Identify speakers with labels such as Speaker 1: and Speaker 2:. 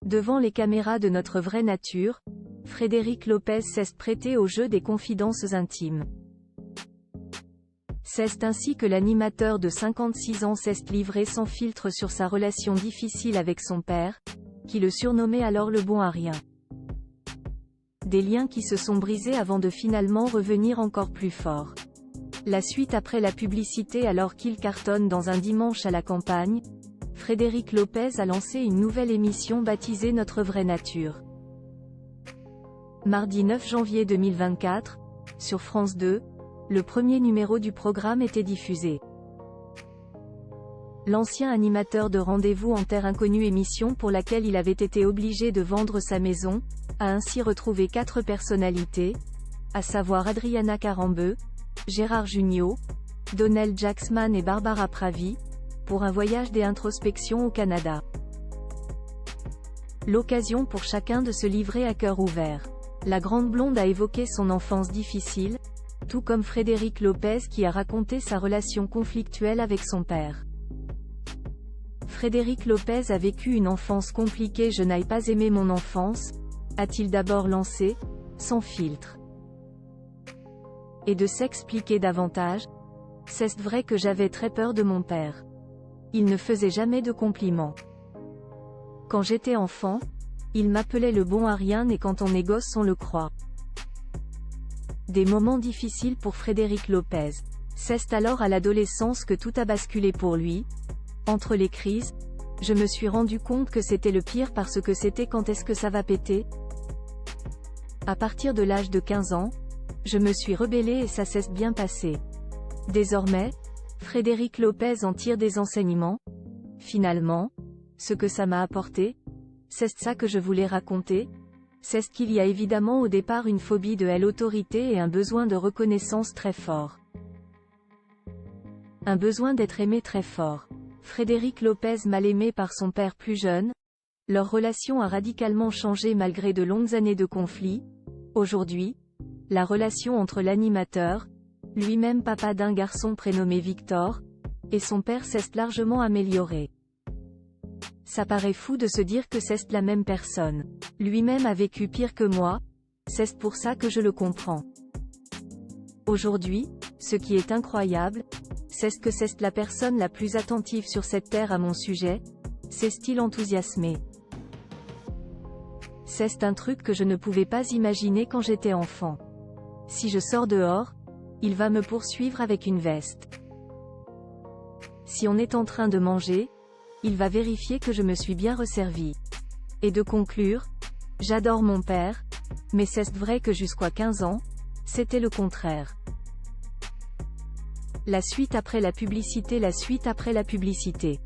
Speaker 1: Devant les caméras de Notre vraie nature, Frédéric Lopez s'est prêté au jeu des confidences intimes. C'est ainsi que l'animateur de 56 ans s'est livré sans filtre sur sa relation difficile avec son père, qui le surnommait alors le bon à rien. Des liens qui se sont brisés avant de finalement revenir encore plus forts. La suite après la publicité. Alors qu'il cartonne dans un dimanche à la campagne, Frédéric Lopez a lancé une nouvelle émission baptisée Notre vraie nature. Mardi 9 janvier 2024, sur France 2, le premier numéro du programme était diffusé. L'ancien animateur de Rendez-vous en terre inconnue, émission pour laquelle il avait été obligé de vendre sa maison, a ainsi retrouvé 4 personnalités, à savoir Adriana Carambeu, Gérard Jugnot, Donnell Jacksman et Barbara Pravi, pour un voyage d'introspection au Canada. L'occasion pour chacun de se livrer à cœur ouvert. La grande blonde a évoqué son enfance difficile, tout comme Frédéric Lopez qui a raconté sa relation conflictuelle avec son père. Frédéric Lopez a vécu une enfance compliquée. Je n'ai pas aimé mon enfance, a-t-il d'abord lancé, sans filtre. Et de s'expliquer davantage, c'est vrai que j'avais très peur de mon père. Il ne faisait jamais de compliments. Quand j'étais enfant, il m'appelait le bon à rien et quand on est gosse on le croit. Des moments difficiles pour Frédéric Lopez. C'est alors à l'adolescence que tout a basculé pour lui. Entre les crises, je me suis rendu compte que c'était le pire parce que c'était quand est-ce que ça va péter? À partir de l'âge de 15 ans, je me suis rebellé et ça s'est bien passé. Désormais, Frédéric Lopez en tire des enseignements. Finalement, ce que ça m'a apporté, c'est ça que je voulais raconter. C'est ce qu'il y a évidemment au départ une phobie de l'autorité et un besoin de reconnaissance très fort. Un besoin d'être aimé très fort. Frédéric Lopez mal aimé par son père plus jeune. Leur relation a radicalement changé malgré de longues années de conflit. Aujourd'hui, la relation entre l'animateur, lui-même papa d'un garçon prénommé Victor, et son père s'est largement améliorée. Ça paraît fou de se dire que c'est la même personne. Lui-même a vécu pire que moi, c'est pour ça que je le comprends. Aujourd'hui, ce qui est incroyable, c'est que c'est la personne la plus attentive sur cette terre à mon sujet, c'est-il enthousiasmé. C'est un truc que je ne pouvais pas imaginer quand j'étais enfant. Si je sors dehors, il va me poursuivre avec une veste. Si on est en train de manger, il va vérifier que je me suis bien resservi. Et de conclure, j'adore mon père, mais c'est vrai que jusqu'à 15 ans, c'était le contraire. La suite après la publicité. La suite après la publicité.